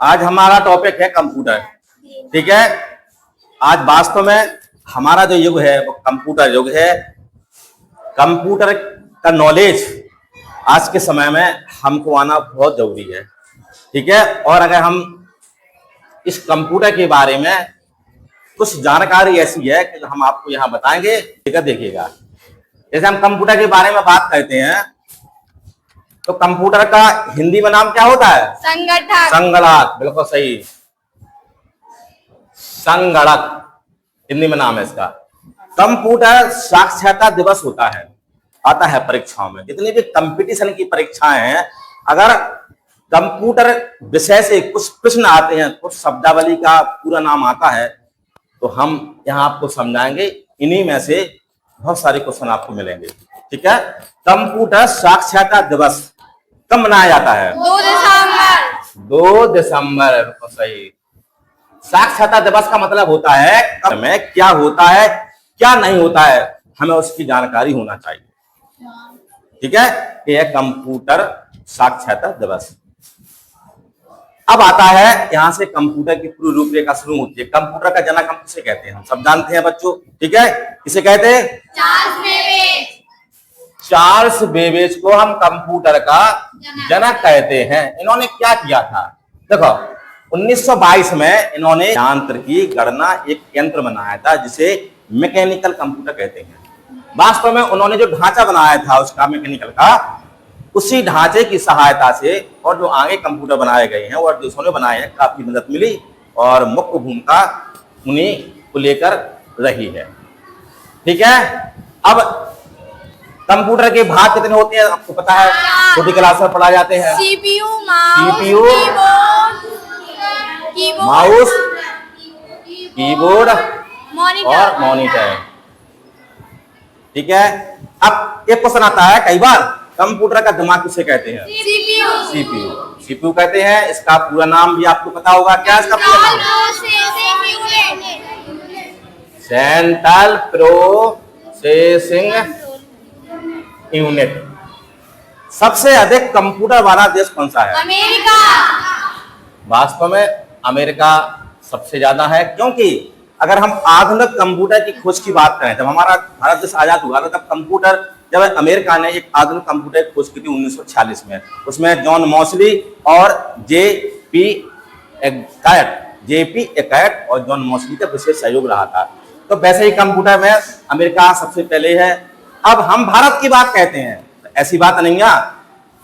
आज हमारा टॉपिक है कंप्यूटर। ठीक है, आज वास्तव में हमारा जो युग है वो कंप्यूटर युग है। कंप्यूटर का नॉलेज आज के समय में हमको आना बहुत जरूरी है। ठीक है, और अगर हम इस कंप्यूटर के बारे में कुछ जानकारी ऐसी है कि हम आपको यहाँ बताएंगे, देखिएगा। जैसे हम कंप्यूटर के बारे में बात करते हैं तो कंप्यूटर का हिंदी में नाम क्या होता है? संगठक। संगणक, बिल्कुल सही, संगणक हिंदी में नाम है इसका। कंप्यूटर साक्षरता दिवस होता है, आता है परीक्षाओं में। जितनी भी कंपटीशन की परीक्षाएं हैं, अगर कंप्यूटर विषय से कुछ प्रश्न आते हैं, कुछ शब्दावली का पूरा नाम आता है, तो हम यहाँ आपको समझाएंगे। इन्हीं में से बहुत सारे क्वेश्चन आपको मिलेंगे। ठीक है, कंप्यूटर साक्षरता दिवस कब मनाया जाता है? 2 दिसंबर। 2 दिसंबर, बिल्कुल सही। साक्षरता दिवस का मतलब होता है कब में क्या होता है, क्या नहीं होता है, हमें उसकी जानकारी होना चाहिए। ठीक है, यह कंप्यूटर साक्षरता दिवस। अब आता है यहां से कंप्यूटर की पूरी रूपरेखा शुरू होती है। कंप्यूटर का जनक हम किसे कहते हैं? हम सब जानते हैं बच्चों। ठीक है, किसे कहते हैं? Charles Babbage. चार्ल्स बेबेज को हम कंप्यूटर का जनक कहते हैं। इन्होंने क्या किया था? देखो, 1922 में इन्होंने यंत्र की गणना एक यंत्र बनाया था जिसे मैकेनिकल कंप्यूटर कहते हैं। वास्तव में उन्होंने जो ढांचा बनाया था उसका मैकेनिकल का, उसी ढांचे की सहायता से और जो आगे कंप्यूटर बनाए गए हैं और देशों ने बनाए हैं, काफी मदद मिली और मुख्य भूमिका उन्हीं को लेकर रही है। ठीक है, अब कंप्यूटर के भाग कितने होते हैं आपको पता है? छोटी क्लास में पढ़ा जाते हैं। सीपीयू, माउस, माउस, कीबोर्ड और मॉनिटर। ठीक है, अब एक क्वेश्चन आता है कई बार, कंप्यूटर का दिमाग किसे कहते हैं? सीपीयू। सीपीयू, सीपीयू कहते हैं। इसका पूरा नाम भी आपको पता होगा, क्या इसका पूरा नाम? Central processing unit. सबसे अधिक कंप्यूटर वाला देश कौन सा है? अमेरिका। वास्तव में अमेरिका सबसे ज्यादा है, क्योंकि अगर हम आधुनिक कंप्यूटर की खोज की बात करें, जब हमारा भारत देश आजाद हुआ था तब कंप्यूटर, जब अमेरिका ने एक आधुनिक कंप्यूटर की खोज की थी 1946 में, उसमें जॉन मॉसली और जेपी एकैट और जॉन मॉसली का विशेष सहयोग रहा था। तो वैसे ही कंप्यूटर में अमेरिका सबसे पहले है। अब हम भारत की बात कहते हैं, ऐसी बात नहीं है।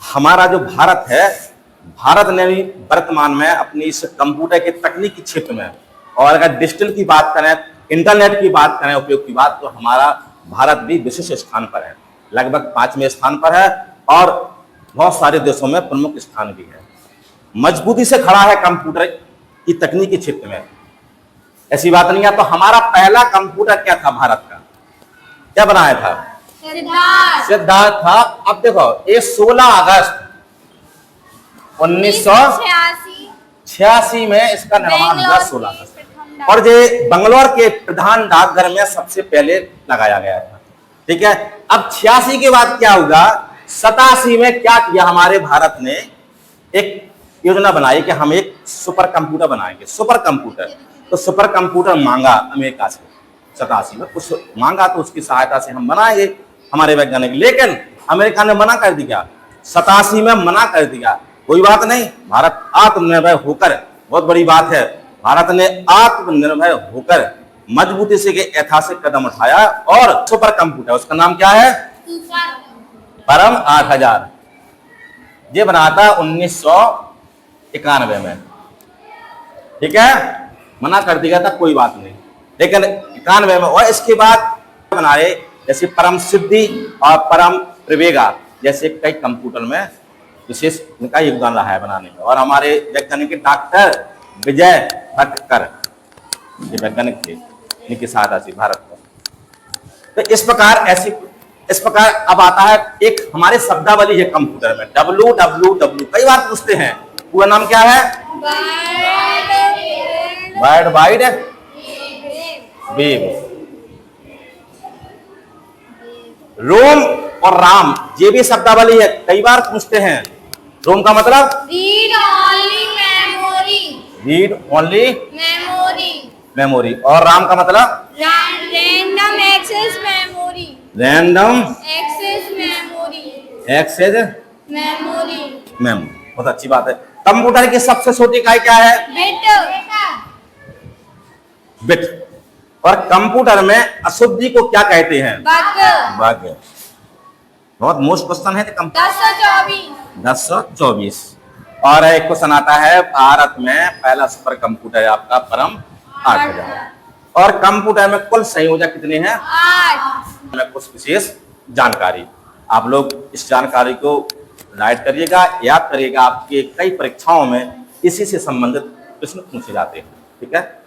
हमारा जो भारत है, भारत ने भी वर्तमान में अपनी इस कंप्यूटर के तकनीकी क्षेत्र में, और अगर डिजिटल की बात करें, इंटरनेट की बात करें, उपयोग की बात, तो हमारा भारत भी विशिष्ट स्थान पर है, लगभग 5वें स्थान पर है और बहुत सारे देशों में प्रमुख स्थान भी है। मजबूती से खड़ा है कंप्यूटर की तकनीकी क्षेत्र में, ऐसी बात नहीं है। तो हमारा पहला कंप्यूटर क्या था भारत का, क्या बनाया था? सिद्धार्थ था। अब देखो, ये 16 अगस्त 1986 में इसका निर्माण हुआ, 16 अगस्त, और ये बंगलौर के प्रधान डाकघर में सबसे पहले लगाया गया था। ठीक है, अब 86 के बाद क्या हुआ? 87 में क्या किया हमारे भारत ने? एक योजना बनाई कि हम एक सुपर कंप्यूटर बनाएंगे। सुपर कंप्यूटर, तो सुपर कंप्यूटर मांगा अमेरिका से 87 में, कुछ मांगा तो उसकी सहायता से हम बनाएंगे हमारे वैज्ञानिक। लेकिन अमेरिका ने मना कर दिया, 87 में मना कर दिया। कोई बात नहीं, भारत आत्मनिर्भर होकर, बहुत बड़ी बात है, भारत ने आत्मनिर्भर होकर मजबूती से ऐतिहासिक कदम उठाया और सुपर कंप्यूटर, उसका नाम क्या है? परम 8000, ये बना था 1991 में। ठीक है, मना कर दिया था, कोई बात नहीं, लेकिन 91 में। और इसके बाद बनाए जैसे परम सिद्धि और परम प्रवेगा जैसे कई कंप्यूटर में विशेष इनका योगदान रहा है बनाने में। और हमारे वैज्ञानिक डॉक्टर विजय भटकर, ये वैज्ञानिक थे, इनकी सहायता से भारत को। तो इस प्रकार अब आता है एक हमारे शब्दावली है कंप्यूटर में, WWW। कई बार पूछते हैं, पूरा नाम क्या है? World wide web. रोम और राम, ये भी शब्दावली है, कई बार पूछते हैं। रोम का मतलब read only memory, read only memory, memory. और राम का मतलब random access memory, random access memory, access memory, memory. बहुत अच्छी बात है। कंप्यूटर की सबसे छोटी इकाई क्या है? Bit, bit. और कंप्यूटर में अशुद्धि को क्या कहते हैं? Bug, bug. बहुत मोस्ट क्वेश्चन है। 1024, 1024। और एक क्वेश्चन आता है, भारत में पहला सुपर कंप्यूटर आपका परम 8000। और कंप्यूटर में कुल संयोजक कितने हैं? 8, में कुछ विशेष जानकारी। आप लोग इस जानकारी को राइट करिएगा, याद करिएगा। आपके कई परीक्षाओं में इसी से संबंधित प्रश्न पूछे जाते हैं। ठीक है।